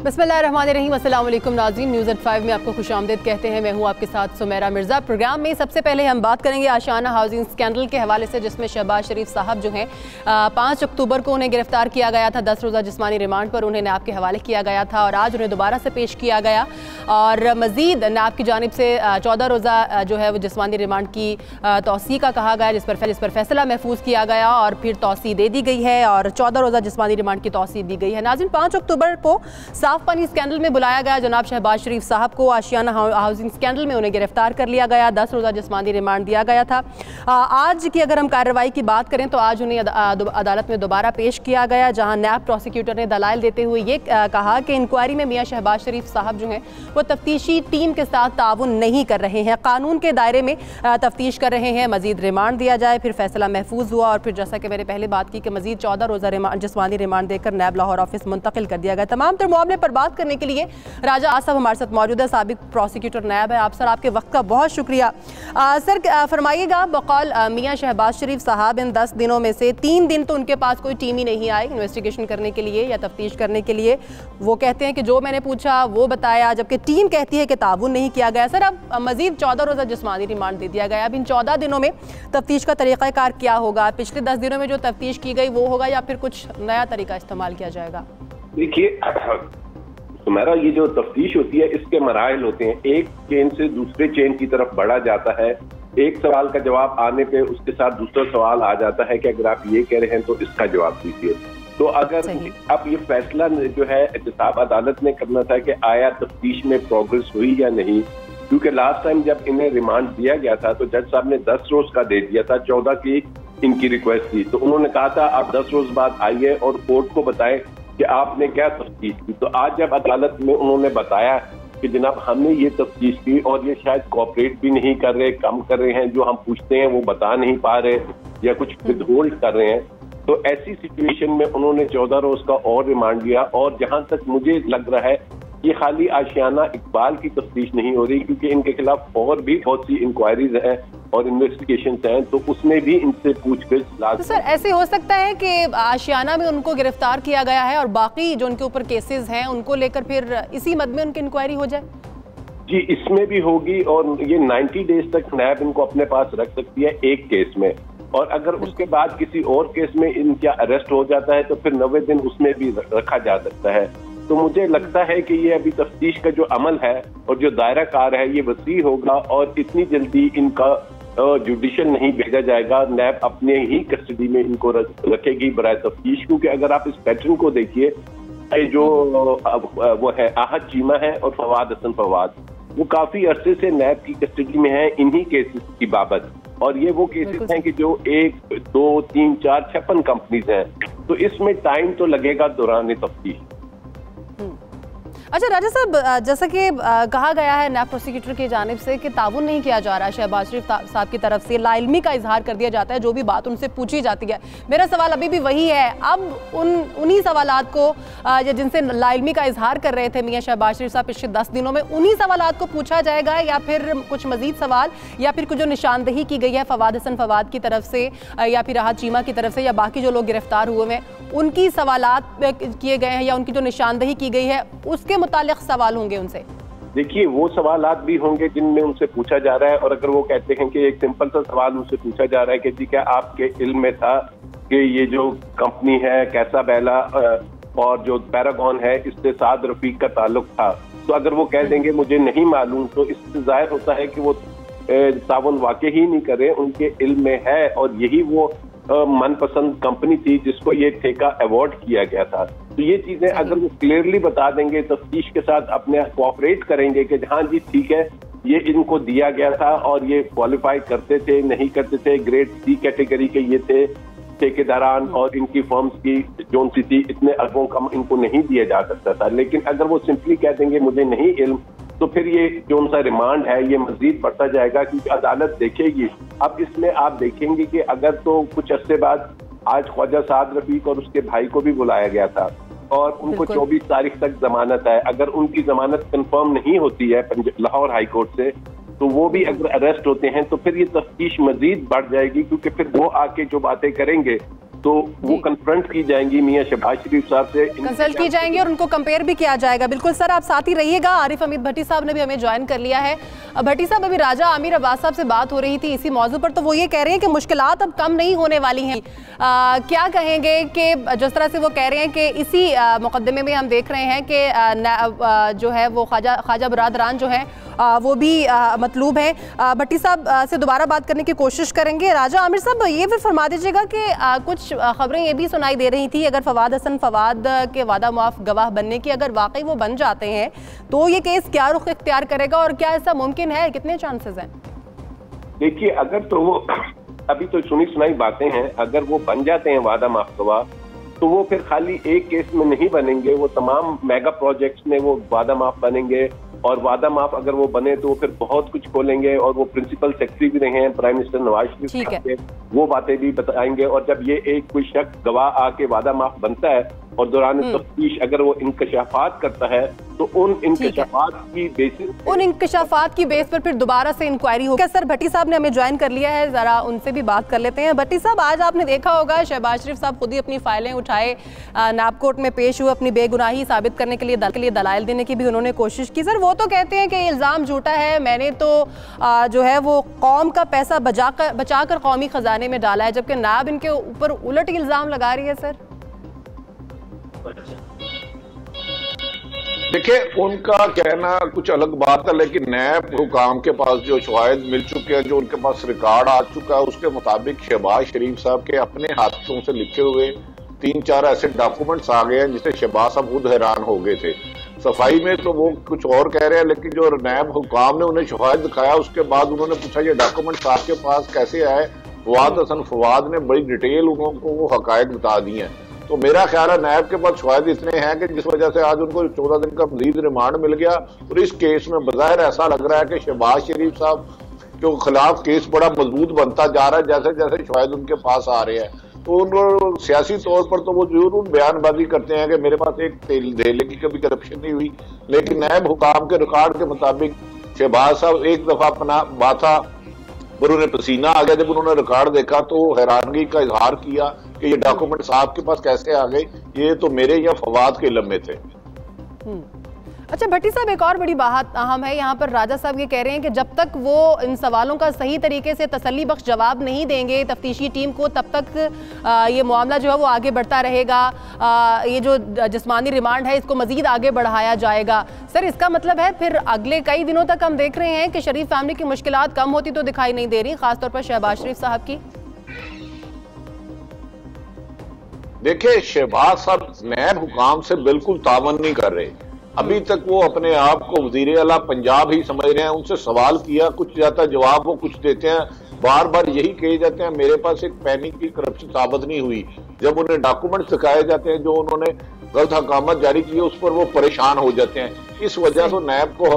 बिस्मिल्लाहिर्रहमानिर्रहीम। अस्सलाम वालेकुम नाज़रीन, न्यूज़ एट 5 में आपको खुशामदीद कहते हैं। मैं हूं आपके साथ सुमेरा मिर्ज़ा। प्रोग्राम में सबसे पहले हम बात करेंगे आशियाना हाउसिंग स्कैंडल के हवाले से, जिसमें शहबाज शरीफ साहब जो हैं 5 अक्टूबर को उन्हें गिरफ्तार किया गया था। 10 रोज़ा जिस्मानी रिमांड पर उन्हें नैब के हवाले किया गया था और आज उन्हें दोबारा से पेश किया गया और मज़ीद नैब की जानिब से 14 रोज़ा जो है वो जिस्मानी रिमांड की तौसी का कहा गया, जिस पर फैसला महफूज किया गया और फिर तौसी दे दी गई है और 14 रोज़ा जिस्मानी रिमांड की तौसी दी गई है। नाज़रीन, 5 अक्टूबर को साफ पानी स्कैंडल में बुलाया गया जनाब शहबाज शरीफ साहब को। आशियाना हाउसिंग स्कैंडल में उन्हें गिरफ्तार कर लिया गया, 10 रोज़ा जिस्मानी रिमांड दिया गया था। आज की अगर हम कार्रवाई की बात करें तो आज उन्हें अदालत में दोबारा पेश किया गया, जहां नैब प्रोसिक्यूटर ने दलाइल देते हुए ये कहा कि इंक्वायरी में मियां शहबाज शरीफ साहब जो हैं वो तफ्तीशी टीम के साथ ताउन नहीं कर रहे हैं, कानून के दायरे में तफ्तीश कर रहे हैं। मजीद रिमांड दिया जाए, फिर फैसला महफूज हुआ और फिर जैसा कि मैंने पहले बात की कि मजीद 14 रोज़ा जिस्मानी रिमांड देकर नैब लाहौर ऑफिस मुंतकिल कर दिया गया। तमाम तर मामले पर बात करने के लिए राजा आसफ हमारे साथ मौजूद है, साबिक प्रोसिक्यूटर नैब है। आप सर, आपके वक्त का बहुत शुक्रिया। सर फरमाइएगा, बकौल मियां शहबाज शरीफ साहब इन 10 दिनों में से 3 दिन तो उनके पास कोई टीम ही नहीं आई इन्वेस्टिगेशन करने के लिए या तफ्तीश करने के लिए। वो कहते हैं कि जो मैंने पूछा वो बताया, जबकि टीम कहती है कि ताउन नहीं किया गया। सर, अब मजीद 14 रोज़ा जिस्मानी रिमांड दे दिया गया। अब इन 14 दिनों में तफ्तीश का तरीक़ाकार क्या होगा? पिछले 10 दिनों में जो तफ्तीश की गई वो होगा या फिर कुछ नया तरीका इस्तेमाल किया जाएगा? देखिए सुमेरा, ये जो तफ्तीश होती है इसके मराहिल होते हैं। एक चेन से दूसरे चेन की तरफ बढ़ा जाता है। एक सवाल का जवाब आने पे उसके साथ दूसरा सवाल आ जाता है कि अगर आप ये कह रहे हैं तो इसका जवाब दीजिए। तो अगर अब ये फैसला जो है एहतसाब अदालत ने करना था कि आया तफ्तीश में प्रोग्रेस हुई या नहीं, क्योंकि लास्ट टाइम जब इन्हें रिमांड दिया गया था तो जज साहब ने 10 रोज का दे दिया था, 14 की इनकी रिक्वेस्ट थी। तो उन्होंने कहा था आप 10 रोज बाद आइए और कोर्ट को बताएं कि आपने क्या तफ्तीश की। तो आज जब अदालत में उन्होंने बताया कि जनाब हमने ये तफ्तीश की और ये शायद कोऑपरेट भी नहीं कर रहे, कम कर रहे हैं, जो हम पूछते हैं वो बता नहीं पा रहे या कुछ विदहोल्ड कर रहे हैं, तो ऐसी सिचुएशन में उन्होंने 14 रोज का और रिमांड दिया। और जहां तक मुझे लग रहा है ये खाली आशियाना इकबाल की तफ्तीश नहीं हो रही, क्योंकि इनके खिलाफ और भी बहुत सी इंक्वायरीज हैं और इन्वेस्टिगेशन हैं, तो उसमें भी इनसे पूछगिछ लाजमी। तो सर, ऐसे हो सकता है कि आशियाना में उनको गिरफ्तार किया गया है और बाकी जो उनके ऊपर केसेस हैं उनको लेकर फिर इसी मद में उनकी इंक्वायरी हो जाए? जी, इसमें भी होगी और ये 90 डेज तक नैब इनको अपने पास रख सकती है एक केस में, और अगर उसके बाद किसी और केस में इनका अरेस्ट हो जाता है तो फिर 90 दिन उसमें भी रखा जा सकता है। तो मुझे लगता है कि ये अभी तफ्तीश का जो अमल है और जो दायरा कार है ये वसी होगा और इतनी जल्दी इनका जुडिशल नहीं भेजा जाएगा। नैब अपने ही कस्टडी में इनको रखेगी बराए तफ्तीश, क्योंकि अगर आप इस पैटर्न को देखिए, जो वो है आहत चीमा है और फवाद हसन फवाद, वो काफी अरसे से नैब की कस्टडी में है इन्हीं केसेस की बाबत, और ये वो केसेस हैं कि जो 1, 2, 3, 4, 56 कंपनीज हैं, तो इसमें टाइम तो लगेगा दौरान तफ्तीश। अच्छा राजा साहब, जैसा कि कहा गया है नैब प्रोसिक्यूटर की जानिब से कि ताउन नहीं किया जा रहा है शहबाज शरीफ साहब की तरफ से, लाइल्मी का इजहार कर दिया जाता है जो भी बात उनसे पूछी जाती है। मेरा सवाल अभी भी वही है, अब उन्हीं सवालात को जिनसे लाइल्मी का इजहार कर रहे थे मियां शहबाज शरीफ साहब पिछले 10 दिनों में, उन्हीं सवालात को पूछा जाएगा या फिर कुछ मजीद सवाल या फिर कुछ जो निशानदही की गई है फवाद हसन फवाद की तरफ से या फिर राहत चीमा की तरफ से या बाकी जो लोग गिरफ्तार हुए हैं उनकी सवालात किए गए हैं या उनकी जो निशानदही की गई है उसके मुतालिक सवाल होंगे उनसे? देखिए, वो सवालात भी होंगे जिनमें उनसे पूछा जा रहा है, और अगर वो कहते हैं कि एक सिंपल सा सवाल उनसे पूछा जा रहा है कि जी क्या आपके इल्म में था कि ये जो कंपनी है कैसा बेला और जो पैरागॉन है इससे साद रफीक का ताल्लुक था, तो अगर वो कह देंगे मुझे नहीं मालूम, तो इससे जाहिर होता है कि वो तावन वाकई ही नहीं करे, उनके इल्म में है और यही वो मनपसंद कंपनी थी जिसको ये ठेका अवार्ड किया गया था। तो ये चीजें अगर वो क्लियरली बता देंगे, तफ्तीश के साथ अपने कोऑपरेट करेंगे कि हाँ जी ठीक है ये इनको दिया गया था और ये क्वालिफाई करते थे नहीं करते थे, ग्रेड सी कैटेगरी के ये थे ठेकेदारान और इनकी फर्म्स की जोन सी थी, इतने अरबों कम इनको नहीं दिया जा सकता था। लेकिन अगर वो सिंपली कह देंगे मुझे नहीं इल्म, तो फिर ये जो उनका रिमांड है ये मजीद बढ़ता जाएगा, क्योंकि अदालत देखेगी। अब इसमें आप देखेंगे कि अगर तो कुछ अरसे बाद आज ख्वाजा साद रफीक और उसके भाई को भी बुलाया गया था और उनको 24 तारीख तक जमानत है, अगर उनकी जमानत कंफर्म नहीं होती है लाहौर हाई कोर्ट से, तो वो भी अगर अरेस्ट होते हैं तो फिर ये तफ्तीश मजीद बढ़ जाएगी, क्योंकि फिर वो आके जो बातें करेंगे तो वो कंफ्रंट की जाएंगी मियां शहबाज शरीफ साहब से, कंसल्ट की जाएंगी और उनको कंपेयर भी किया जाएगा। बिल्कुल सर, आप साथ ही रहिएगा। आरिफ हमीद भट्टी साहब ने भी हमें ज्वाइन कर लिया है। भट्टी साहब, अभी राजा आमिर अब्बास साहब से बात हो रही थी इसी मौजू पर, तो वो ये कह रहे हैं कि मुश्किलात अब कम नहीं होने वाली हैं। क्या कहेंगे कि जिस तरह से वो कह रहे हैं कि इसी मुकदमे में हम देख रहे हैं कि जो है वो ख्वाजा बरादरान जो है वो भी मतलूब है। भट्टी साहब से दोबारा बात करने की कोशिश करेंगे। राजा आमिर साहब, ये भी फरमा दीजिएगा कि कुछ खबरें ये भी सुनाई दे रही थी, अगर फवाद हसन फवाद के वादा मुआफ गवाह बनने की अगर वाकई वो बन जाते हैं तो ये केस क्या रुख इख्तियार करेगा और क्या ऐसा मुमकिन है, कितने चांसेस हैं? देखिए, अगर तो वो अभी तो सुनी सुनाई बातें हैं, अगर वो बन जाते हैं वादा माफ गवाह तो वो फिर खाली एक केस में नहीं बनेंगे, वो तमाम मेगा प्रोजेक्ट्स में वो वादा माफ बनेंगे। और वादा माफ अगर वो बने तो वो फिर बहुत कुछ खोलेंगे, और वो प्रिंसिपल सेक्रेटरी भी रहे हैं प्राइम मिनिस्टर नवाज शरीफ के, वो बातें भी बताएंगे। और जब ये एक कोई शख्स गवाह आके वादा माफ बनता है और दौरान तफ्तीश अगर वो इंकशाफात करता है तो उन इंकशाफात की बेस पर फिर दोबारा से इंक्वायरी होगी। सर, भट्टी साहब ने हमें ज्वाइन कर लिया है, जरा उनसे भी बात कर लेते हैं। भट्टी साहब, आज आपने देखा होगा शहबाज शरीफ साहब खुद ही अपनी फाइलें उठाए, नाब कोर्ट में पेश हुए, अपनी बेगुनाही साबित करने के लिए दलाइल देने की भी उन्होंने कोशिश की। सर, वो तो कहते हैं कि इल्जाम झूठा है, मैंने तो जो है वो कौम का पैसा बचाकर कौमी खजाने में डाला है, जबकि नाब इनके ऊपर उलट इल्जाम लगा रही है। सर, देखिए, उनका कहना कुछ अलग बात है, लेकिन नैब हुकाम के पास जो शवाहिद मिल चुके हैं, जो उनके पास रिकॉर्ड आ चुका है, उसके मुताबिक शहबाज शरीफ साहब के अपने हाथों से लिखे हुए 3-4 ऐसे डॉक्यूमेंट्स आ गए हैं जिससे शहबाज साहब खुद हैरान हो गए थे। सफाई में तो वो कुछ और कह रहे हैं, लेकिन जो नैब हुकाम ने उन्हें शवाहिद दिखाया उसके बाद उन्होंने पूछा ये डॉक्यूमेंट्स आपके पास कैसे आए। फवाद हसन फवाद ने बड़ी डिटेल उनको वो हकायत बता दी हैं। तो मेरा ख्याल है नैब के पास शवाहिद इतने हैं कि जिस वजह से आज उनको 14 दिन का मजीद रिमांड मिल गया। और इस केस में बज़ाहिर ऐसा लग रहा है कि शहबाज शरीफ साहब के खिलाफ केस बड़ा मजबूत बनता जा रहा है जैसे जैसे शवाहिद उनके पास आ रहे हैं। तो उन सियासी तौर पर तो वो जरूर बयानबाजी करते हैं कि मेरे पास एक धेले की कभी करप्शन नहीं हुई, लेकिन नैब हुकाम के रिकॉर्ड के मुताबिक शहबाज साहब एक दफा अपना बाथा पर उन्हें पसीना आ गया। जब उन्होंने रिकॉर्ड देखा तो हैरानगी का इजहार किया कि ये डॉक्यूमेंट्स आपके पास कैसे आ गए, ये तो मेरे या फवाद के लम्हे थे। अच्छा भट्टी साहब, एक और बड़ी बात अहम है यहाँ पर। राजा साहब ये कह रहे हैं कि जब तक वो इन सवालों का सही तरीके से तसल्ली बख्श जवाब नहीं देंगे तफ्तीशी टीम को, तब तक ये मामला जो है वो आगे बढ़ता रहेगा। ये जो जिस्मानी रिमांड है इसको मजीद आगे बढ़ाया जाएगा। सर, इसका मतलब है फिर अगले कई दिनों तक हम देख रहे हैं कि शरीफ फैमिली की मुश्किलात कम होती तो दिखाई नहीं दे रही, खासतौर पर शहबाज शरीफ साहब की। देखिए, शहबाज साहब नैब हुकाम से बिल्कुल तावन नहीं कर रहे। अभी तक वो अपने आप को वजीर आला पंजाब ही समझ रहे हैं। उनसे सवाल किया, कुछ जाता जवाब वो कुछ देते हैं, बार बार यही कहे जाते हैं मेरे पास एक पैनी की करप्शन साबित नहीं हुई। जब उन्हें डॉक्यूमेंट दिखाए जाते हैं जो उन्होंने गलत हकामत जारी की है उस पर वो परेशान हो जाते हैं। इस वजह से नैब को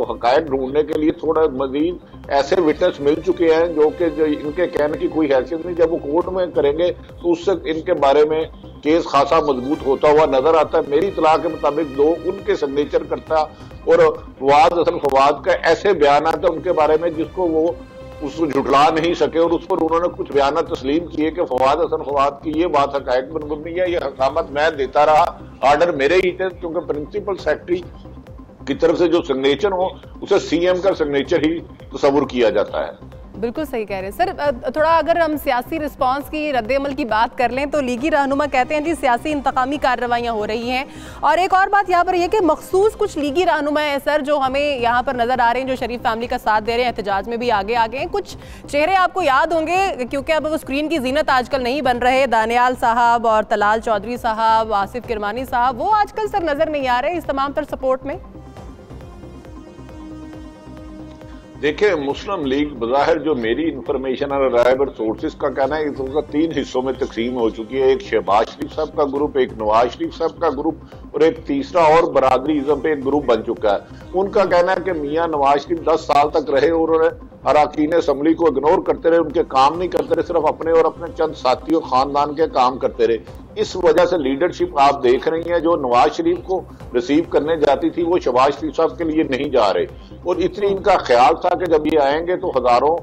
हकायत ढूंढने के लिए थोड़ा मजीद ऐसे विटनेस मिल चुके हैं जो इनके कहने की कोई हैसियत नहीं। जब वो कोर्ट में करेंगे तो उससे इनके बारे में केस खासा मजबूत होता हुआ नजर आता है। मेरी इतला के मुताबिक 2 उनके सिग्नेचर करता और फवाद हसन फवाद का ऐसे बयान आता उनके बारे में जिसको वो उसको झुटला नहीं सके, और उस पर उन्होंने कुछ बयान तस्लीम किए कि फवाद हसन फवाद की ये बात हकायक बन गई है, ये हकामत मैं देता रहा, ऑर्डर मेरे ही थे, क्योंकि प्रिंसिपल सेक्रेटरी की तरफ से जो सिग्नेचर हो उसे सीएम का सिग्नेचर ही तस्वुर किया जाता है। बिल्कुल सही कह रहे हैं सर। थोड़ा अगर हम सियासी रिस्पांस की रद्द-ए-अमल की बात कर लें तो लीगी रहनुमा कहते हैं जी सियासी इंतकामी कार्रवाइयाँ हो रही हैं। और एक और बात यहाँ पर यह कि मखसूस कुछ लीगी रहनुमा है सर जो हमें यहाँ पर नज़र आ रहे हैं, जो शरीफ फैमिली का साथ दे रहे हैं, एहतजाज में भी आगे हैं। कुछ चेहरे आपको याद होंगे क्योंकि अब वो स्क्रीन की जीनत आजकल नहीं बन रहे। दानियाल साहब और तलाल चौधरी साहब, आसिफ किरमानी साहब, वो आजकल सर नज़र नहीं आ रहे इस तमाम तर सपोर्ट में। देखिए, मुस्लिम लीग बज़ाहिर जो मेरी इंफॉर्मेशन और रिलायबल सोर्सेज का कहना है इसका 3 हिस्सों में तकसीम हो चुकी है। एक शहबाज शरीफ साहब का ग्रुप, एक नवाज शरीफ साहब का ग्रुप और एक तीसरा और बरादरी इज़्म पे एक ग्रुप बन चुका है। उनका कहना है कि मियां नवाज शरीफ 10 साल तक रहे और उन्होंने अरकान असम्बली को इग्नोर करते रहे, उनके काम नहीं करते रहे, सिर्फ अपने और अपने चंद साथियों खानदान के काम करते रहे। इस वजह से लीडरशिप आप देख रही हैं जो नवाज शरीफ को रिसीव करने जाती थी वो शहबाज शरीफ साहब के लिए नहीं जा रहे। और इतनी इनका ख्याल था कि जब ये आएंगे तो हजारों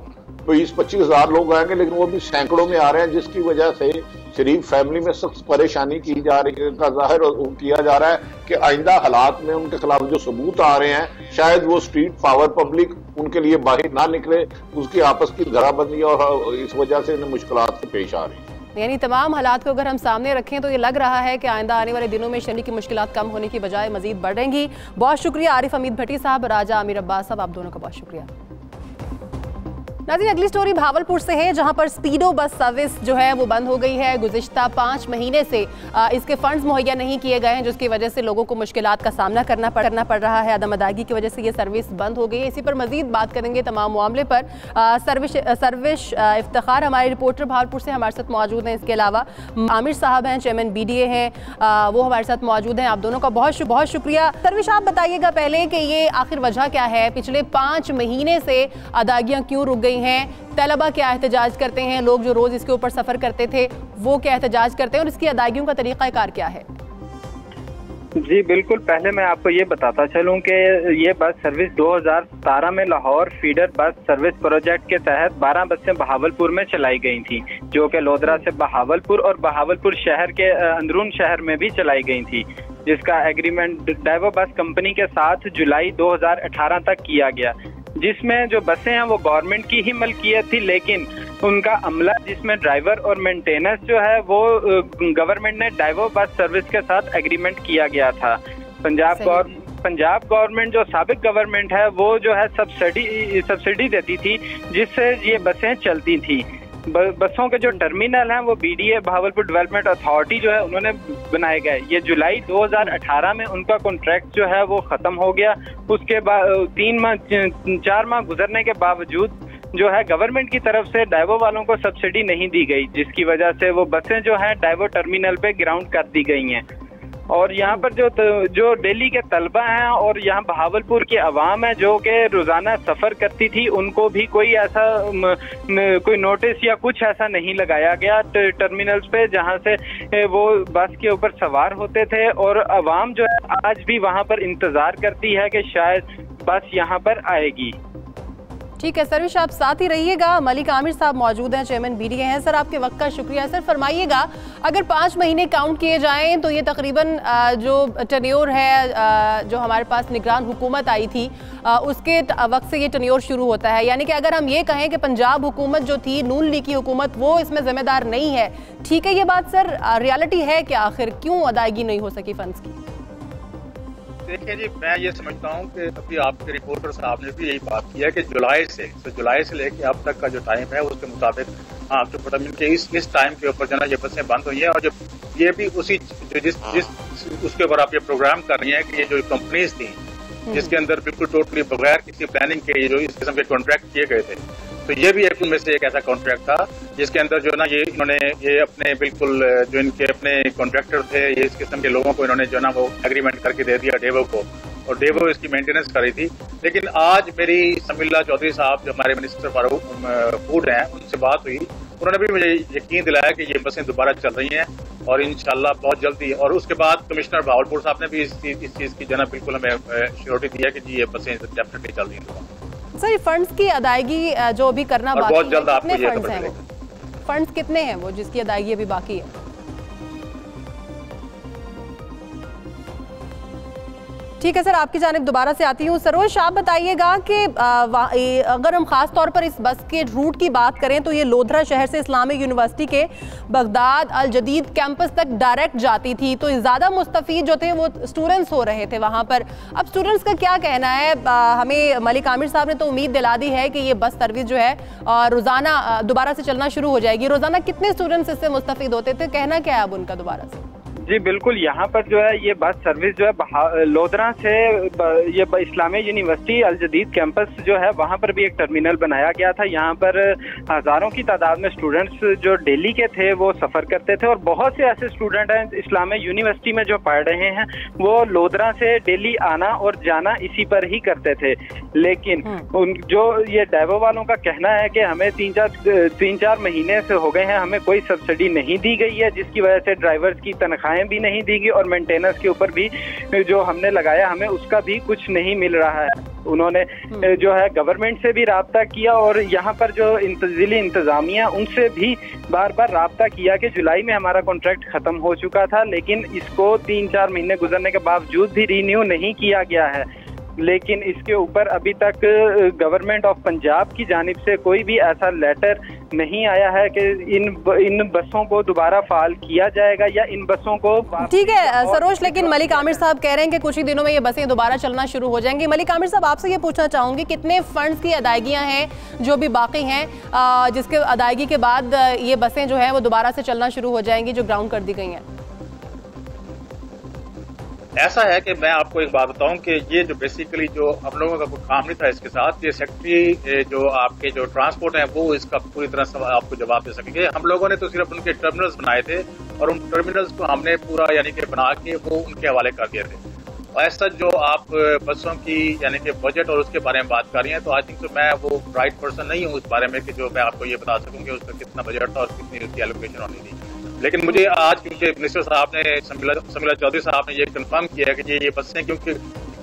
20-25 हज़ार लोग आएंगे, लेकिन वो भी सैकड़ों में आ रहे हैं, जिसकी वजह से शरीफ फैमिली में सख्त परेशानी की जा रही है, का जाहिर किया जा रहा है कि आइंदा हालात में उनके खिलाफ जो सबूत आ रहे हैं शायद वो स्ट्रीट पावर पब्लिक उनके लिए बाहर ना निकले, उसकी आपस की घेराबंदी और इस वजह से इन्हें मुश्किलात पेश आ रही है। यानी तमाम हालात को अगर हम सामने रखें तो ये लग रहा है कि आइंदा आने वाले दिनों में शहरी की मुश्किलात कम होने की बजाय मजीद बढ़ेंगी। बहुत शुक्रिया आरिफ हमीद भट्टी साहब, राजा आमिर अब्बास साहब, आप दोनों का बहुत शुक्रिया। नाज़रीन, अगली स्टोरी भावलपुर से है, जहां पर स्पीडो बस सर्विस जो है वो बंद हो गई है। गुज़िश्ता 5 महीने से इसके फंड्स मुहैया नहीं किए गए हैं, जिसकी वजह से लोगों को मुश्किलात का सामना करना पड़ रहा है। अदम अदायगी की वजह से ये सर्विस बंद हो गई है। इसी पर मजीद बात करेंगे तमाम मामले पर। सर्विस इफ्तिखार हमारे रिपोर्टर भावलपुर से हमारे साथ मौजूद हैं। इसके अलावा आमिर साहब हैं, चेयरमैन BDA हैं, वो हमारे साथ मौजूद हैं। आप दोनों का बहुत शुक्रिया। सर्विस, आप बताइएगा पहले कि ये आखिर वजह क्या है, पिछले 5 महीने से अदायगियाँ क्यों रुक गई हैं? तलबा क्या एहतजाज करते हैं, लोग जो रोज इसके ऊपर सफर करते थे वो क्या एहतजाज करते हैं और इसकी अदायगियों का तरीक़ाकार क्या है? जी बिल्कुल, पहले मैं आपको ये बताता चलूं कि ये बस सर्विस 2017 में Lahore feeder bus service project के तहत 12 बसें बहावलपुर में चलाई गई थी, जो कि लोधरा से बहावलपुर और बहावलपुर शहर के अंदरून शहर में भी चलाई गई थी, जिसका एग्रीमेंट डाइवो बस कंपनी के साथ जुलाई 2018 तक किया गया, जिसमें जो बसें हैं वो गवर्नमेंट की ही मलकियत थी, लेकिन उनका अमला जिसमें ड्राइवर और मेंटेनेंस जो है वो गवर्नमेंट ने डाइवो बस सर्विस के साथ एग्रीमेंट किया गया था। पंजाब गवर्नमेंट जो साबिक गवर्नमेंट है वो जो है सब्सिडी देती थी, जिससे ये बसें चलती थी। बसों के जो टर्मिनल हैं वो BDA बहावलपुर डेवलपमेंट अथॉरिटी जो है उन्होंने बनाए गए। ये जुलाई 2018 में उनका कॉन्ट्रैक्ट जो है वो खत्म हो गया। उसके बाद 4 माह गुजरने के बावजूद जो है गवर्नमेंट की तरफ से डाइवो वालों को सब्सिडी नहीं दी गई, जिसकी वजह से वो बसें जो हैं डाइवो टर्मिनल पे ग्राउंड कर दी गई हैं। और यहाँ पर जो दिल्ली के तलबा हैं और यहाँ बहावलपुर की आवाम है जो कि रोजाना सफर करती थी, उनको भी कोई ऐसा कोई नोटिस या कुछ ऐसा नहीं लगाया गया टर्मिनल्स पे, जहाँ से वो बस के ऊपर सवार होते थे। और आवाम जो है आज भी वहाँ पर इंतजार करती है कि शायद बस यहाँ पर आएगी। ठीक है सर्विस, आप साथ ही रहिएगा। मलिक आमिर साहब मौजूद हैं, चेयरमैन BDA हैं। सर, आपके वक्त का शुक्रिया। सर, फरमाइएगा, अगर 5 महीने काउंट किए जाएं तो ये तकरीबन जो टन्योर है, जो हमारे पास निगरान हुकूमत आई थी उसके वक्त से ये टन्योर शुरू होता है। यानी कि अगर हम ये कहें कि पंजाब हुकूमत जो थी, नून लीग की हुकूमत, वो इसमें जिम्मेदार नहीं है, ठीक है ये बात सर, रियलिटी है कि आखिर क्यों अदायगी नहीं हो सकी फंड्स की? देखिए जी, मैं ये समझता हूँ कि अभी आपके रिपोर्टर साहब ने भी यही बात की है कि जुलाई से लेके अब तक का जो टाइम है उसके मुताबिक जो प्रोडक्शन के इस टाइम के ऊपर जो ना ये बसें बंद हुई हैं। और जो ये भी उसी जिस उसके ऊपर आप ये प्रोग्राम कर रही हैं कि ये जो कंपनीज थी जिसके अंदर बिल्कुल टोटली बगैर किसी प्लानिंग के जो इस किस्म के कॉन्ट्रैक्ट किए गए थे, तो ये भी एक उनमें से एक ऐसा कॉन्ट्रैक्ट था जिसके अंदर जो ना इन्होंने अपने बिल्कुल जो इनके अपने कॉन्ट्रैक्टर थे, ये इस किस्म के लोगों को इन्होंने जो ना वो एग्रीमेंट करके दे दिया डेवो को, और डेवो इसकी मेंटेनेंस कर रही थी। लेकिन आज मेरी समीला चौधरी साहब जो हमारे मिनिस्टर फॉर फूड हैं, उनसे बात हुई, उन्होंने भी मुझे यकीन दिलाया कि ये बसें दोबारा चल रही हैं और इंशाल्लाह बहुत जल्दी। और उसके बाद कमिश्नर भावलपुर साहब ने भी इस चीज की जना बिल्कुल हमें श्योरिटी दी है कि जी ये बसें डेफिनेटली चल रही हैं। सर, फंड्स की अदायगी जो भी करना बाकी बहुत जल्द है, कितने फंड्स हैं वो? फंड्स कितने हैं वो जिसकी अदायगी अभी बाकी है? ठीक है सर, आपकी जानिब दोबारा से आती हूँ। सरोज, आप बताइएगा कि अगर हम खास तौर पर इस बस के रूट की बात करें तो ये लोधरा शहर से इस्लामिक यूनिवर्सिटी के बगदाद अल जदीद कैंपस तक डायरेक्ट जाती थी, तो ज़्यादा मुस्तफ़ीद जो थे वो स्टूडेंट्स हो रहे थे वहाँ पर। अब स्टूडेंट्स का क्या कहना है? हमें मलिक आमिर साहब ने तो उम्मीद दिला दी है कि ये बस सर्विस जो है रोज़ाना दोबारा से चलना शुरू हो जाएगी। रोज़ाना कितने स्टूडेंट्स इससे मुस्तफ़ीद होते थे? कहना क्या है अब उनका दोबारा से? जी बिल्कुल, यहाँ पर जो है ये बस सर्विस जो है लोधरा से ये इस्लामिया यूनिवर्सिटी अल जदीद कैंपस जो है वहाँ पर भी एक टर्मिनल बनाया गया था। यहाँ पर हज़ारों की तादाद में स्टूडेंट्स जो दिल्ली के थे वो सफ़र करते थे, और बहुत से ऐसे स्टूडेंट हैं इस्लामिया यूनिवर्सिटी में जो पढ़ रहे हैं वो लोधरा से दिल्ली आना और जाना इसी पर ही करते थे। लेकिन जो ये डेवो वालों का कहना है कि हमें 3-4 महीने से हो गए हैं, हमें कोई सब्सिडी नहीं दी गई है, जिसकी वजह से ड्राइवर्स की तनख्वाहें भी नहीं दी गई और मेंटेनेंस के ऊपर भी जो हमने लगाया हमें उसका भी कुछ नहीं मिल रहा है। उन्होंने जो है गवर्नमेंट से भी राब्ता किया और यहाँ पर जो जिली इंतजामिया उनसे भी बार बार राब्ता किया कि जुलाई में हमारा कॉन्ट्रैक्ट खत्म हो चुका था, लेकिन इसको 3-4 महीने गुजरने के बावजूद भी रिन्यू नहीं किया गया है। लेकिन इसके ऊपर अभी तक गवर्नमेंट ऑफ पंजाब की जानिब से कोई भी ऐसा लेटर नहीं आया है कि इन बसों को दोबारा फाल किया जाएगा या इन बसों को। ठीक है सरोज, लेकिन मलिक आमिर साहब कह रहे हैं कि कुछ ही दिनों में ये बसें दोबारा चलना शुरू हो जाएंगी। मलिक आमिर साहब, आपसे ये पूछना चाहूंगी, कितने फंड्स की अदायगियां हैं जो भी बाकी हैं, जिसके अदायगी के बाद ये बसें जो है वो दोबारा से चलना शुरू हो जाएंगी, जो ग्राउंड कर दी गई हैं? ऐसा है कि मैं आपको एक बात बताऊं कि ये जो बेसिकली जो हम लोगों का कोई काम नहीं था इसके साथ, ये सेक्रेटरी जो आपके जो ट्रांसपोर्ट है वो इसका पूरी तरह से आपको जवाब दे सकेंगे। हम लोगों ने तो सिर्फ उनके टर्मिनल्स बनाए थे और उन टर्मिनल्स को हमने पूरा यानी कि बना के वो उनके हवाले कर दिए थे। ऐसा जो आप बसों की यानी कि बजट और उसके बारे में बात कर रही हैं, तो आई थिंक तो मैं वो राइट पर्सन नहीं हूँ उस बारे में कि जो मैं आपको ये बता सकूँ कि उसका कितना बजट था और कितनी उसकी एलोकेशन होनी थी। लेकिन मुझे आज क्योंकि मिनिस्टर साहब ने समीला चौधरी साहब ने ये कंफर्म किया है कि ये बसें क्योंकि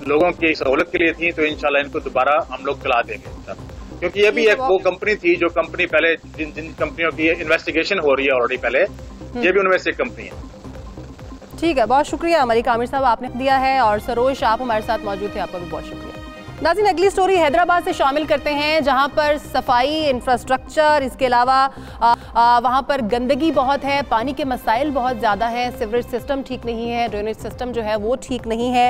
लोगों की सहूलत के लिए थी, तो इंशाल्लाह इनको दोबारा हम लोग चला देंगे। क्योंकि ये भी एक वो कंपनी थी जो कंपनी पहले जिन कंपनियों की इन्वेस्टिगेशन हो रही है ऑलरेडी पहले, ये भी उनमें से एक कंपनी है। ठीक है, बहुत शुक्रिया मलिक आमिर साहब, आपने दिया है। और सरोज, आप हमारे साथ मौजूद थे, आपका भी बहुत शुक्रिया। नाज़रीन, अगली स्टोरी हैदराबाद से शामिल करते हैं, जहां पर सफाई इंफ्रास्ट्रक्चर, इसके अलावा वहां पर गंदगी बहुत है, पानी के मसाइल बहुत ज़्यादा है, सीवरेज सिस्टम ठीक नहीं है, ड्रेनेज सिस्टम जो है वो ठीक नहीं है।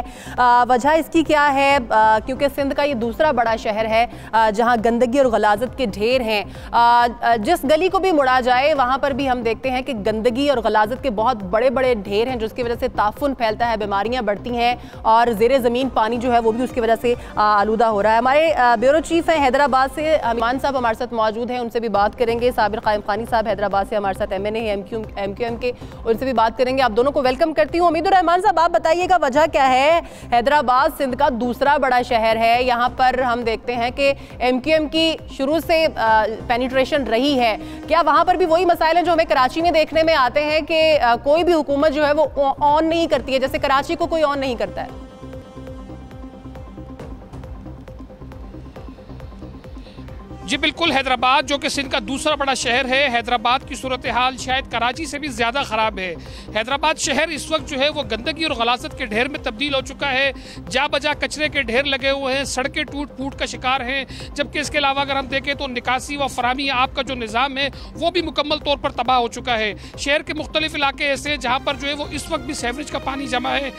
वजह इसकी क्या है? क्योंकि सिंध का ये दूसरा बड़ा शहर है जहां गंदगी और गलाजत के ढेर हैं। जिस गली को भी मुड़ा जाए वहाँ पर भी हम देखते हैं कि गंदगी और गलाजत के बहुत बड़े बड़े ढेर हैं, जिसकी वजह से ताफुन फैलता है, बीमारियाँ बढ़ती हैं और ज़ेरे ज़मीन पानी जो है वो भी उसकी वजह से आलूदा हो रहा है। हमारे ब्यूरो चीफ हैं हैदराबाद से अमान साहब हमारे साथ मौजूद हैं, उनसे भी बात करेंगे। साबिर कायम खानी साहब हैदराबाद से हमारे साथ MNA हैं MQM के, उनसे भी बात करेंगे। आप दोनों को वेलकम करती हूँ। उम्मीद रहमान साहब, आप बताइएगा वजह क्या है? हैदराबाद सिंध का दूसरा बड़ा शहर है, यहाँ पर हम देखते हैं कि MQM की शुरू से पेनिट्रेशन रही है। क्या वहाँ पर भी वही मसाइल हैं जो हमें कराची में देखने में आते हैं कि कोई भी हुकूमत जो है वो ऑन नहीं करती है, जैसे कराची को कोई ऑन नहीं करता है? जी बिल्कुल, हैदराबाद जो कि सिंध का दूसरा बड़ा शहर है, हैदराबाद की सूरत हाल शायद कराची से भी ज़्यादा ख़राब है। हैदराबाद शहर इस वक्त जो है वो गंदगी और गलाजत के ढेर में तब्दील हो चुका है। जा बजा कचरे के ढेर लगे हुए हैं, सड़कें टूट फूट का शिकार हैं, जबकि इसके अलावा अगर हम देखें तो निकासी व फराहमी आप का जो निज़ाम है वो भी मुकम्मल तौर पर तबाह हो चुका है। शहर के मुख्तलिफ इलाके ऐसे हैं जहाँ पर जो है वो इस वक्त भी सीवरेज का पानी जमा है,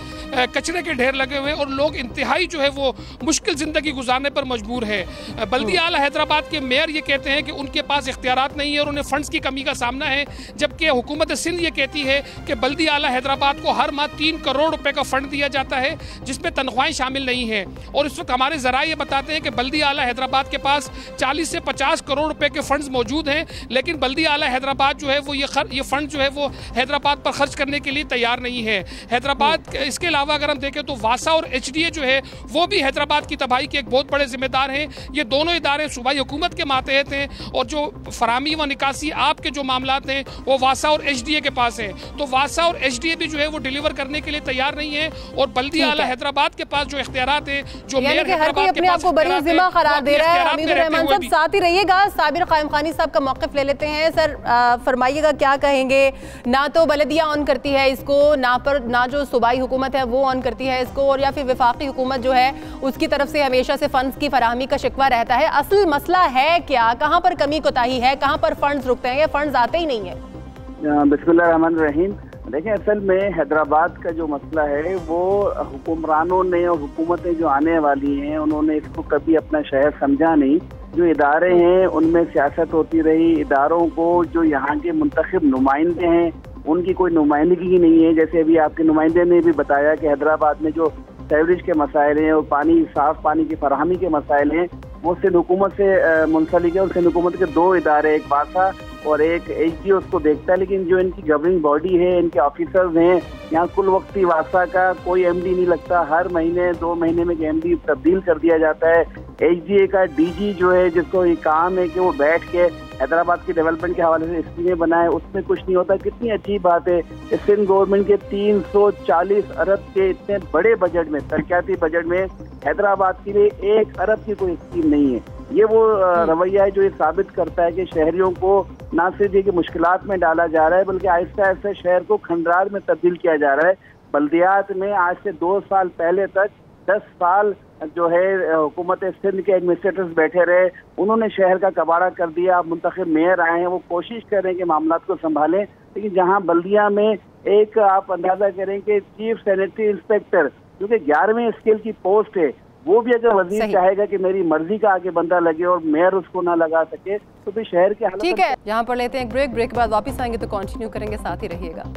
कचरे के ढेर लगे हुए हैं और लोग इंतहाई जो है वो मुश्किल ज़िंदगी गुजारने पर मजबूर है। बल्दी आला हैदराबाद मेयर ये कहते हैं कि उनके पास इख्तियारात नहीं है और उन्हें फंड्स की कमी का सामना है, जबकि हुकूमत सिंध ये कहती है कि बल्दी आला हैदराबाद को हर माह 3 करोड़ रुपए का फंड दिया जाता है, जिसमें तनख्वाहें शामिल नहीं है। और इस वक्त हमारे ज़रा ये बताते हैं कि बल्दी आला हैदराबाद के पास 40 से 50 करोड़ रुपए के फंड्स मौजूद हैं, लेकिन बल्दी आला हैदराबाद जो है वो ये फंड जो है वो हैदराबाद पर खर्च करने के लिए तैयार नहीं है। हैदराबाद इसके अलावा अगर हम देखें तो वासा और HDA जो है वो भी हैदराबाद की तबाही के एक बहुत बड़े जिम्मेदार हैं। ये दोनों इदारे सूबाई हुकूमत के मातहत हैं और जो फराहमी व निकासी आपके जो मामलात हैं वो वासा और HDA के पास है। तो वासा और HDA भी जो है वो डिलीवर करने के लिए तैयार नहीं है और बल्दी आला हैदराबाद के पास जो इख्तियारात है, जो मेयर हैदराबाद के पास बड़ी जिम्मा करार दे रहा है। हमीदुर रहमान साहब साथ ही रहिएगा, साबिर कायम खानी साहब का मौक़िफ़ ले लेते हैं। सर फरमाइएगा क्या कहेंगे? ना तो बलदिया ऑन करती है इसको, ना जो सूबाई हुकूमत है वो ऑन करती है इसको, और या फिर वफाकी हुकूमत जो है उसकी तरफ से हमेशा से फंड्स की फराहमी का शिकवा रहता है। असल मसला है क्या? कहाँ पर कमी कोताही है? कहाँ पर फंड्स रुकते हैं या फंड्स आते ही नहीं है? बिस्मिल्लाह रहमान रहीम। देखिए, असल में हैदराबाद का जो मसला है वो हुक्मरानों ने और हुकूमतें जो आने वाली हैं उन्होंने इसको कभी अपना शहर समझा नहीं। जो इदारे हैं उनमें सियासत होती रही, इदारों को जो यहाँ के मुंतखब नुमाइंदे हैं उनकी कोई नुमाइंदगी नहीं है। जैसे अभी आपके नुमाइंदे ने भी बताया कि हैदराबाद में जो सीवरेज के मसाइल हैं और साफ पानी की फराहमी के मसाइल हैं वो सिंध हुकूमत से मुंसलिक है और सिंध हुकूमत के 2 इदारे, एक वासा और एक एचडी उसको देखता है, लेकिन जो इनकी गवर्निंग बॉडी है, इनके ऑफिसर्स हैं, यहाँ कुल वक्ती वासा का कोई एमडी नहीं लगता। हर महीने 2 महीने में एमडी तब्दील कर दिया जाता है। एचडीए का डीजी जो है, जिसको ये काम है कि वो बैठ के हैदराबाद की डेवलपमेंट के हवाले से स्कीमें बनाए, उसमें कुछ नहीं होता। कितनी अच्छी बात है, सिंध गवर्नमेंट के 340 अरब के इतने बड़े बजट में, तरक्याती बजट में हैदराबाद के लिए 1 अरब की कोई स्कीम नहीं है। ये वो रवैया है जो ये साबित करता है कि शहरियों को ना सिर्फ ये कि मुश्किलात में डाला जा रहा है, बल्कि आहिस्ता आहिस्ता शहर को खंडरार में तब्दील किया जा रहा है। बल्दियात में आज से 2 साल पहले तक 10 साल जो है हुकूमत सिंध के एडमिनिस्ट्रेटर्स बैठे रहे, उन्होंने शहर का कबाड़ा कर दिया। अब मुंतखब मेयर आए हैं, वो कोशिश कर रहे हैं कि मामलात को संभालें, लेकिन जहां बल्दिया में एक आप अंदाजा करें कि चीफ सैनिटरी इंस्पेक्टर जो कि 11वें स्केल की पोस्ट है, वो भी अगर वजीर चाहेगा कि मेरी मर्जी का आगे बंदा लगे और मेयर उसको ना लगा सके, तो फिर शहर के हालात। ठीक है, यहाँ पर लेते हैं ब्रेक के बाद वापस आएंगे तो कंटिन्यू करेंगे, साथ ही रहिएगा।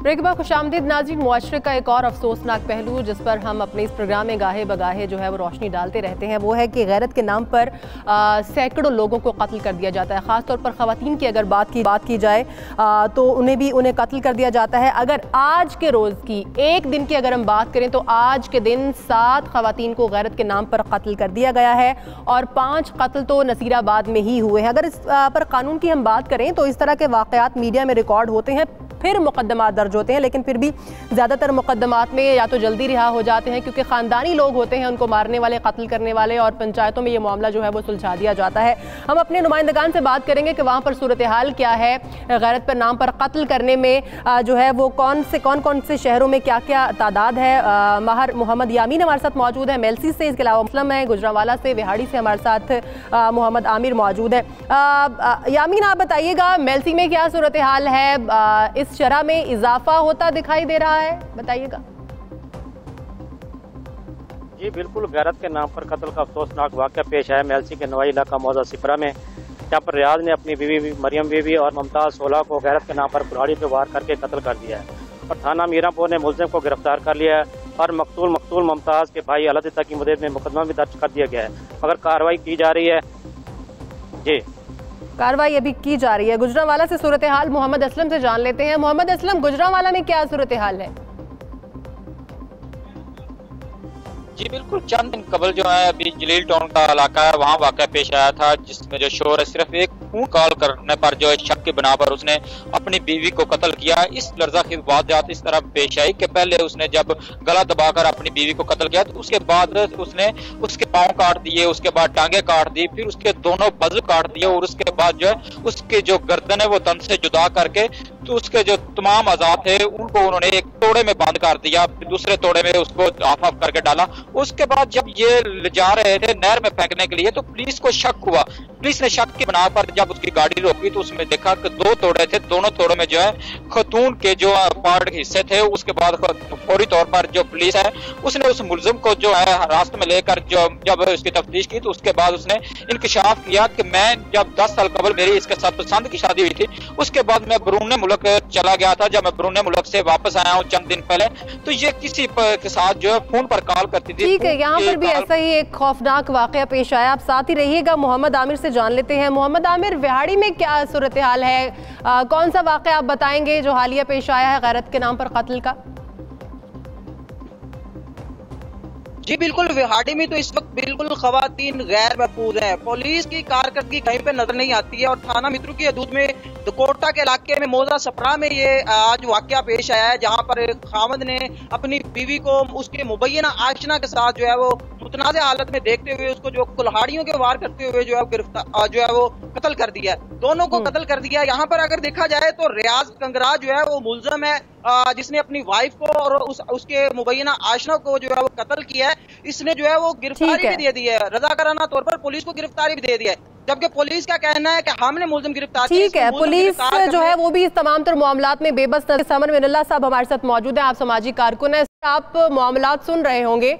ब्रेक के बाद खुशामदीद नाज़रीन। मुआशरे का एक और अफसोसनाक पहलू जिस पर हम अपने इस प्रोग्राम में गाहे बगाहे जो है वो रोशनी डालते रहते हैं, वो है कि गैरत के नाम पर सैकड़ों लोगों को कत्ल कर दिया जाता है। ख़ासतौर पर ख़वातीन की अगर बात की जाए तो उन्हें कत्ल कर दिया जाता है। अगर आज के रोज़ की, एक दिन की अगर हम बात करें तो आज के दिन 7 ख़वातीन को गैरत के नाम पर कत्ल कर दिया गया है और 5 कत्ल तो नसीराबाद में ही हुए हैं। अगर इस पर कानून की हम बात करें तो इस तरह के वाक़यात मीडिया में रिकॉर्ड होते हैं, फिर मुकदमात दर्ज होते हैं, लेकिन फिर भी ज़्यादातर मुकदमात में या तो जल्दी रिहा हो जाते हैं क्योंकि ख़ानदानी लोग होते हैं उनको मारने वाले, कत्ल करने वाले, और पंचायतों में ये मामला जो है वो सुलझा दिया जाता है। हम अपने नुमाइंदगान से बात करेंगे कि वहाँ पर सूरत हाल क्या है, गैरत पर नाम पर कत्ल करने में जो है वो कौन कौन से शहरों में क्या क्या तादाद है। माहर मोहम्मद यामीन हमारे साथ मौजूद है मेलसी से, इसके अलावा मुस्लिम है गुजरांवाला से, विहाड़ी से हमारे साथ मोहम्मद आमिर मौजूद है। यामीन, आप बताइएगा मेलसी में क्या सूरत हाल है, इस शरह में इजाफा होता दिखाई दे रहा है, बताइएगा। जी बिल्कुल, गैरत के नाम पर कत्ल का अफसोसनाक वाक़या पेश आया मेलसी के नवाई इलाका मौजा सिपरा में, जहाँ पर रियाज ने अपनी बीवी मरियम बीवी और मुमताज़ सोला को गैरत के नाम पर कुल्हाड़ी पे वार करके कत्ल कर दिया है और थाना मीरापुर ने मुलजिम को गिरफ्तार कर लिया है और मकतूल मुमताज़ के भाई अलहदा की मदद में मुकदमा भी दर्ज कर दिया गया है, मगर कार्रवाई की जा रही है। जी, कार्रवाई अभी की जा रही है। गुजरांवाला से सूरत हाल मोहम्मद असलम से जान लेते हैं। मोहम्मद असलम, गुजरांवाला में क्या सूरत हाल है? जी बिल्कुल, चंद दिन कबल जो है अभी जलील टाउन का इलाका है, वहाँ वाक़या पेश आया था जिसमें जो शोर है सिर्फ एक फोन कॉल करने पर जो है शक की बिना पर उसने अपनी बीवी को कत्ल किया। इस लर्ज़ाखेज़ वाक़यात इस तरह पेश आई कि पहले उसने जब गला दबाकर अपनी बीवी को कत्ल किया तो उसके बाद उसने उसके पाँव काट दिए, उसके बाद टांगे काट दी, फिर उसके दोनों बज़ काट दिए और उसके बाद जो है उसके जो गर्दन है वो तन से जुदा करके तो उसके जो तमाम अज़ा थे उनको उन्होंने एक तोड़े में बंद कर दिया, फिर दूसरे तोड़े में उसको हाफ हाफ करके डाला। उसके बाद जब ये ले जा रहे थे नहर में फेंकने के लिए तो पुलिस को शक हुआ। पुलिस ने शक की बिना पर जब उसकी गाड़ी रोकी तो उसमें देखा कि 2 तोड़े थे, दोनों तोड़ों में जो है खतून के जो पार्ट हिस्से थे। उसके बाद फौरी तौर पर जो पुलिस है उसने उस मुलजिम को जो है रास्ते में लेकर जब उसकी तफ्तीश की तो उसके बाद उसने इंकशाफ किया कि मैं जब 10 साल कबल मेरी इसके साथ पसंद की शादी हुई थी, उसके बाद मैं बैरून मुल्क चला गया था। जब मैं बैरून मुल्क से वापस आया हूँ चंद दिन पहले तो ये किसी के साथ जो है फोन पर कॉल करती थी। ठीक है, यहाँ पर भी ऐसा ही एक खौफनाक वाकया पेश आया। आप साथ ही रहिएगा, मोहम्मद आमिर से जान लेते हैं। मोहम्मद आमिर, विहाड़ी में क्या सूरत हाल है, कौन सा वाकया आप बताएंगे जो हालिया पेश आया है गैरत के नाम पर कत्ल का? जी बिल्कुल, विहाड़ी में तो इस वक्त बिल्कुल खवातीन गैर महफूज हैं। पुलिस की कारकर्दगी कहीं पे नजर नहीं आती है और थाना मित्रू की हदूद में दकोटा के इलाके में मौजा सपरा में ये आज वाकया पेश आया है, जहां पर खामद ने अपनी बीवी को उसके मुबैना आशना के साथ जो है वो मुतनाज़ हालत में देखते हुए उसको जो कुल्हाड़ियों के वार करते हुए जो है गिरफ्तार जो है वो कत्ल कर दिया। दोनों को कत्ल कर दिया। यहाँ पर अगर देखा जाए तो रियाज कंगरा जो है वो मुलजम है जिसने अपनी वाइफ को और उसके मुबैना आशना को जो है वो कत्ल किया है। इसने जो है वो गिरफ्तारी भी दे दी है, रजाकाराना तौर पर पुलिस को गिरफ्तारी भी दे दी है, जबकि पुलिस का कहना है कि हमने मुलजिम गिरफ्तार किया। ठीक है, पुलिस जो है वो भी इस तमाम तर मामलात में बेबस नजर। समर मिनल्ला साहब हमारे साथ मौजूद है, आप सामाजिक कारकुन है। आप मामलात सुन रहे होंगे।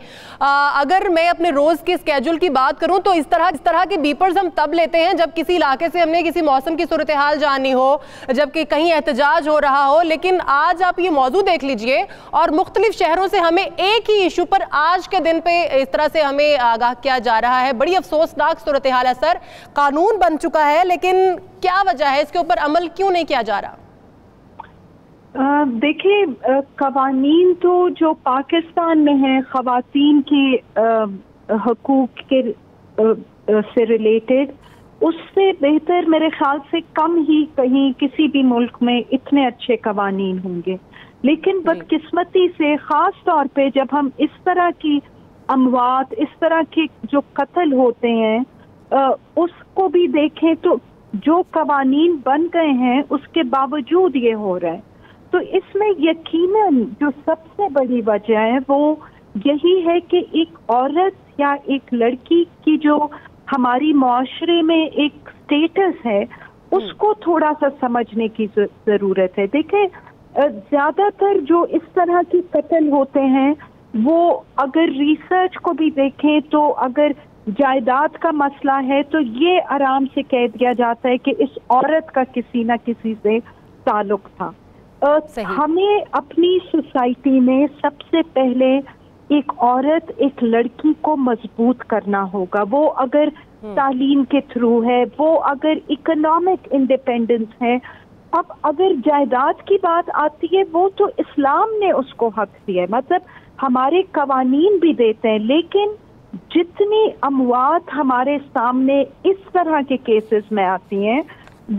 अगर मैं अपने रोज के स्केड्यूल की बात करूं तो इस तरह के बीपर्स हम तब लेते हैं जब किसी इलाके से हमने किसी मौसम की सूरत हाल जाननी हो, जबकि कहीं एहतजाज हो रहा हो। लेकिन आज आप ये मौजू देख लीजिए और मुख्तलिफ शहरों से हमें एक ही इशू पर आज के दिन पे इस तरह से हमें आगाह किया जा रहा है। बड़ी अफसोसनाक सूरत हाल है सर। कानून बन चुका है लेकिन क्या वजह है, इसके ऊपर अमल क्यों नहीं किया जा रहा? देखिए, कवानीन तो जो पाकिस्तान में है ख़वातीन के हकूक़ के से रिलेटेड, उससे बेहतर मेरे ख्याल से कम ही कहीं किसी भी मुल्क में इतने अच्छे कवानीन होंगे। लेकिन बदकिस्मती से ख़ास तौर पे जब हम इस तरह की अमवात, इस तरह के जो कत्ल होते हैं उसको भी देखें तो जो कवानीन बन गए हैं उसके बावजूद ये हो रहा है। तो इसमें यकीनन जो सबसे बड़ी वजह है वो यही है कि एक औरत या एक लड़की की जो हमारी माशरे में एक स्टेटस है उसको थोड़ा सा समझने की ज़रूरत है। देखें, ज़्यादातर जो इस तरह के कत्ल होते हैं वो अगर रिसर्च को भी देखें तो अगर जायदाद का मसला है तो ये आराम से कह दिया जाता है कि इस औरत का किसी न किसी से ताल्लुक था। हमें अपनी सोसाइटी में सबसे पहले एक औरत, एक लड़की को मजबूत करना होगा। वो अगर तालीम के थ्रू है, वो अगर इकोनॉमिक इंडिपेंडेंस है। अब अगर जायदाद की बात आती है वो तो इस्लाम ने उसको हक दिया है, मतलब हमारे कवानीन भी देते हैं। लेकिन जितनी अमवात हमारे सामने इस तरह के केसेस में आती हैं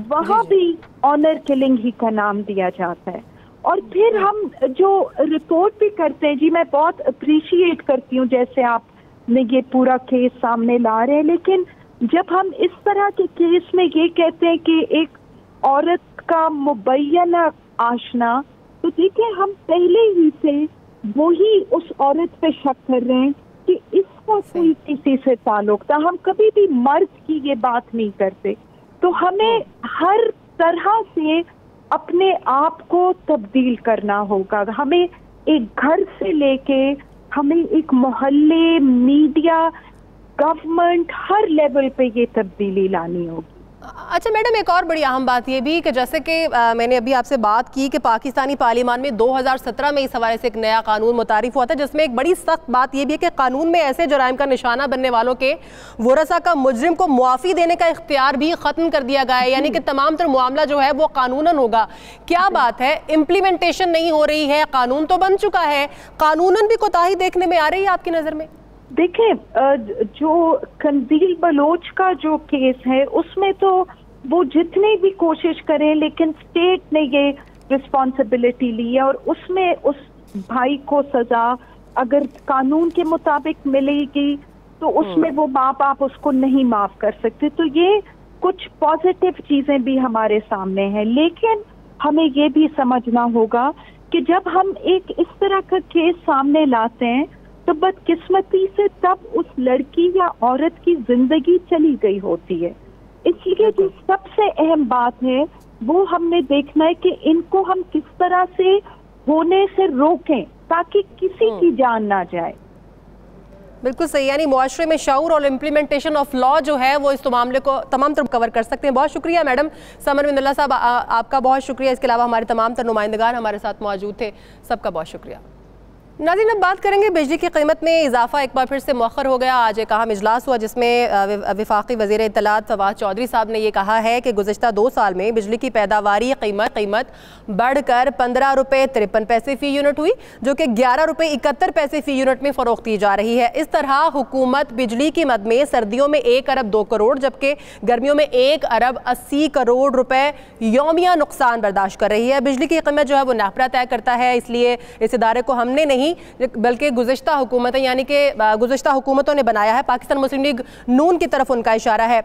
वहाँ भी ऑनर किलिंग ही का नाम दिया जाता है। और फिर हम जो रिपोर्ट भी करते हैं, जी मैं बहुत अप्रिशिएट करती हूँ जैसे आपने ये पूरा केस सामने ला रहे हैं, लेकिन जब हम इस तरह के केस में ये कहते हैं कि एक औरत का मुबैना आशना, तो देखिए हम पहले ही से वही उस औरत पे शक कर रहे हैं कि इसका कोई किसी से ताल्लुक था। हम कभी भी मर्द की ये बात नहीं करते। तो हमें हर तरह से अपने आप को तब्दील करना होगा। हमें एक घर से लेके हमें एक मोहल्ले, मीडिया, गवर्नमेंट, हर लेवल पे ये तब्दीली लानी होगी। अच्छा मैडम, एक और बड़ी अहम बात ये भी कि जैसे कि मैंने अभी आपसे बात की कि पाकिस्तानी पार्लियामान में 2017 में इस हवाले से एक नया कानून मुतारिफ हुआ था जिसमें एक बड़ी सख्त बात ये भी है कि कानून में ऐसे जुराइम का निशाना बनने वालों के वरसा का मुजरिम को मुआफ़ी देने का इख्तियार भी ख़त्म कर दिया गया है, यानी कि तमाम तर मामला जो है वो कानूनन होगा। क्या बात है, इम्प्लीमेंटेशन नहीं हो रही है? कानून तो बन चुका है, कानूनन भी कोताही देखने में आ रही है आपकी नज़र में? देखिए, जो कंदील बलोच का जो केस है उसमें तो वो जितनी भी कोशिश करें लेकिन स्टेट ने ये रिस्पॉन्सिबिलिटी ली है और उसमें उस भाई को सजा अगर कानून के मुताबिक मिलेगी तो उसमें वो माँ बाप उसको नहीं माफ कर सकते। तो ये कुछ पॉजिटिव चीजें भी हमारे सामने हैं, लेकिन हमें ये भी समझना होगा कि जब हम एक इस तरह का केस सामने लाते हैं तो बदकिस्मती से तब उस लड़की या औरत की जिंदगी चली गई होती है। इसलिए जो सबसे अहम बात है वो हमने देखना है कि इनको हम किस तरह से होने से रोकें ताकि किसी की जान ना जाए। बिल्कुल सही, यानी मुआशरे में शऊर और इम्प्लीमेंटेशन ऑफ लॉ जो है वो इस मामले को तमाम तरफ कवर कर सकते हैं। बहुत शुक्रिया मैडम समर बिंदुल्लाह साहब, आपका बहुत शुक्रिया। इसके अलावा हमारे तमाम तर नुमाइंदगान हमारे साथ मौजूद थे, सबका बहुत शुक्रिया। नाज़रीन, अब बात करेंगे बिजली की कीमत में इजाफा एक बार फिर से मौखर हो गया। आज एक अहम इजलास हुआ जिसमें वफाकी वज़ीर इत्तलात फवाद चौधरी साहब ने ये कहा है कि गुज़िश्ता 2 साल में बिजली की पैदावारी कीमत बढ़कर 15 रुपये 53 पैसे फ़ी यूनिट हुई, जो कि 11 रुपये 71 पैसे फ़ी यूनिट में फ़रोख्त की जा रही है। इस तरह हुकूमत बिजली की मद में सर्दियों में 1 अरब 2 करोड़ जबकि गर्मियों में 1 अरब 80 करोड़ रुपए यौमिया नुकसान बर्दाश्त कर रही है। बिजली की कीमत जो है वो नाफरा तय करता है, इसलिए इस इदारे को हमने नहीं बल्कि गुज़िश्ता हुकूमतें यानी कि गुज़िश्ता हुकूमतों ने बनाया है। पाकिस्तान मुस्लिम लीग नून की तरफ उनका इशारा है।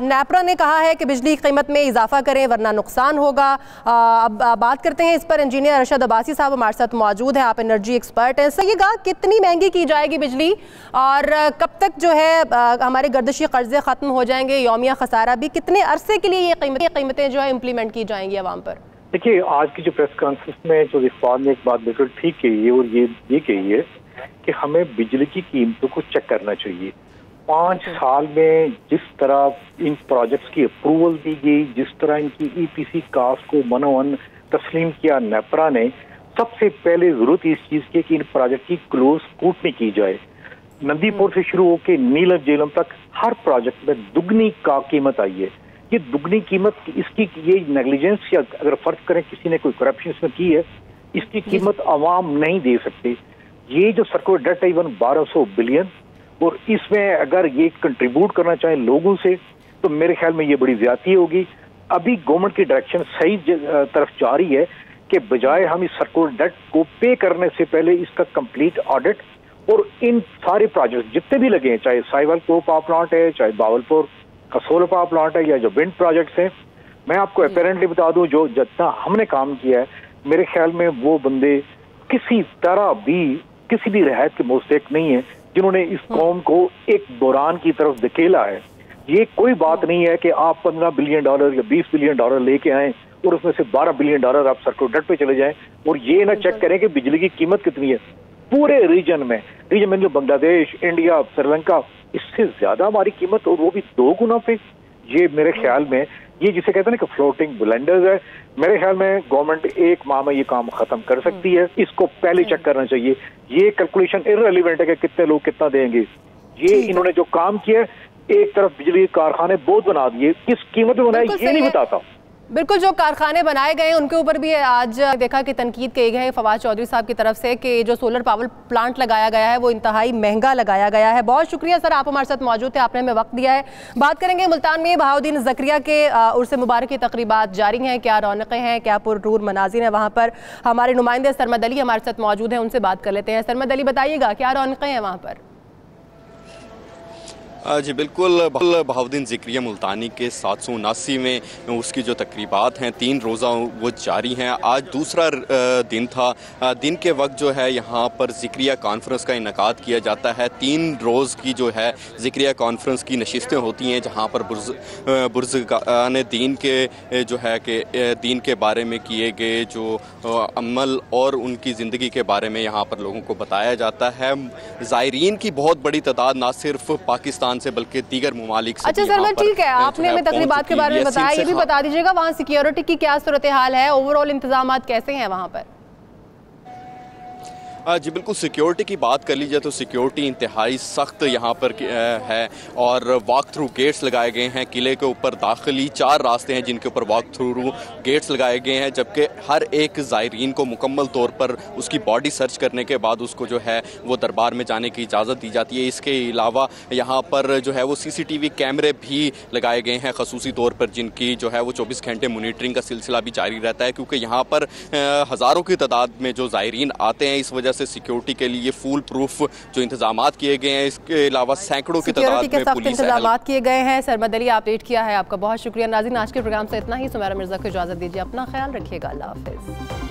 नेपरा ने कहा है कि बिजली की कीमत में इजाफा करें वरना नुकसान होगा। अब बात करते हैं इस पर, इंजीनियर अरशद अब्बासी साहब हमारे साथ मौजूद हैं, आप एनर्जी एक्सपर्ट हैं। सहीगा, कितनी महंगी की जाएगी बिजली और कब तक जो है हमारे गर्दिशी कर्जे ख़त्म हो जाएंगे, यौमिया खसारा भी, कितने अरसे के लिए ये कीमतें जो है इम्प्लीमेंट की जाएंगी अवाम पर? देखिए, आज की जो प्रेस कॉन्फ्रेंस में जो रिफॉर्म ने एक बात बिल्कुल ठीक कही है और ये कही है कि हमें बिजली की कीमतों को चेक करना चाहिए। 5 साल में जिस तरह इन प्रोजेक्ट्स की अप्रूवल दी गई, जिस तरह इनकी ईपीसी कास्ट को मनोवन तस्लीम किया नेपरा ने, सबसे पहले जरूरत इस चीज की कि इन प्रोजेक्ट की क्लोज स्क्रूटनी की जाए। नंदीपुर से शुरू होकर नीलम जेलम तक हर प्रोजेक्ट में दुगनी का कीमत आई है। ये दुगनी कीमत इसकी ये नेग्लिजेंस या अगर फर्ज करें किसी ने कोई करप्शन इसमें की है, इसकी कीमत आवाम नहीं दे सकते। ये जो सर्कुलर डेट है इवन 1200 बिलियन, और इसमें अगर ये कंट्रीब्यूट करना चाहें लोगों से तो मेरे ख्याल में ये बड़ी ज्यादती होगी। अभी गवर्नमेंट की डायरेक्शन सही तरफ जा रही है कि बजाय हम इस सर्कुलर डेट को पे करने से पहले इसका कंप्लीट ऑडिट और इन सारे प्रोजेक्ट जितने भी लगे हैं, चाहे साइवल को पावर प्लांट है, चाहे बावलपुर का सोलर पावर प्लांट है या जो विंड प्रोजेक्ट्स हैं, मैं आपको अपेरेंटली बता दूं जो जितना हमने काम किया है, मेरे ख्याल में वो बंदे किसी तरह भी किसी भी रियायत के मुस्तहिक नहीं है जिन्होंने इस कौम को एक बुरान की तरफ धकेला है। ये कोई बात नहीं है कि आप $15 बिलियन या $20 बिलियन लेके आए और उसमें से $12 बिलियन आप सर्कुलर डेट पे चले जाएं और ये ना चेक करें कि बिजली की कीमत कितनी है। पूरे रीजन में जो बांग्लादेश, इंडिया, श्रीलंका, इससे ज्यादा हमारी कीमत और वो भी 2 गुना पे। ये मेरे ख्याल में ये जिसे कहते हैं ना कि फ्लोटिंग ब्लेंडर्स है, मेरे ख्याल में गवर्नमेंट 1 माह में ये काम खत्म कर सकती है। इसको पहले चेक करना चाहिए। ये कैलकुलेशन इररिलेवेंट है कि कितने लोग कितना देंगे। ये इन्होंने जो काम किया, एक तरफ बिजली के कारखाने बहुत बना दिए, किस कीमत में बनाए ये नहीं बताता। बिल्कुल, जो कारखाने बनाए गए हैं उनके ऊपर भी आज देखा कि तनकीद की गई है फवाद चौधरी साहब की तरफ से कि जो सोलर पावर प्लांट लगाया गया है वो इंतहाई महंगा लगाया गया है। बहुत शुक्रिया सर, आप हमारे साथ मौजूद थे, आपने हमें वक्त दिया है। बात करेंगे मुल्तान में बहाउद्दीन ज़करिया के उर्स मुबारक की तकरीबात जारी हैं, क्या रौनकें हैं, क्या पुरनूर मनाजिर हैं वहाँ पर। हमारे नुमाइंदे सरमद अली हमारे साथ मौजूद हैं, उनसे बात कर लेते हैं। सरमद अली, बताइएगा क्या रौनकें हैं वहाँ पर? जी बिल्कुल, बहाउद्दीन ज़करिया मुल्तानी के 779 में उसकी जो तकरीबात हैं 3 रोज़ा वो जारी हैं। आज दूसरा दिन था। दिन के वक्त जो है यहाँ पर ज़करिया कॉन्फ्रेंस का इनेकाद किया जाता है। 3 रोज़ की जो है ज़करिया कॉन्फ्रेंस की नशिस्तें होती हैं जहाँ पर बुज़ुर्गान दीन के जो है कि दीन के बारे में किए गए जो अमल और उनकी ज़िंदगी के बारे में यहाँ पर लोगों को बताया जाता है। ज़ायरीन की बहुत बड़ी तादाद ना सिर्फ पाकिस्तान से बल्कि दीगर ममालिक से। अच्छा सर, ठीक है, आपने हमें तकरीबात के बारे में बताया, ये भी बता दीजिएगा वहाँ सिक्योरिटी की क्या सूरत हाल है, ओवरऑल इंतजाम कैसे हैं वहाँ पर? जी बिल्कुल, सिक्योरिटी की बात कर लीजिए तो सिक्योरिटी इंतहाई सख्त यहाँ पर है और वॉक थ्रू गेट्स लगाए गए हैं। किले के ऊपर दाखिली 4 रास्ते हैं जिनके ऊपर वॉक थ्रू गेट्स लगाए गए हैं, जबकि हर एक ज़ायरीन को मुकम्मल तौर पर उसकी बॉडी सर्च करने के बाद उसको जो है वो दरबार में जाने की इजाज़त दी जाती है। इसके अलावा यहाँ पर जो है वो CCTV कैमरे भी लगाए गए हैं खसूसी तौर पर, जिनकी जो है वो 24 घंटे मॉनिटरिंग का सिलसिला भी जारी रहता है, क्योंकि यहाँ पर हज़ारों की तादाद में जो ज़ायरीन आते हैं। इस वजह से सिक्योरिटी के लिए फुल प्रूफ जो इंतजामात किए गए हैं। इसके अलावा सैकड़ों की तादाद में पुलिस इंतजामात किए गए हैं। सरमद अली, अपडेट किया है, आपका बहुत शुक्रिया। नाज़रीन, आज के प्रोग्राम से इतना ही। सुमेरा मिर्जा को इजाजत दीजिए, अपना ख्याल रखिएगा, अल्लाह हाफिज़।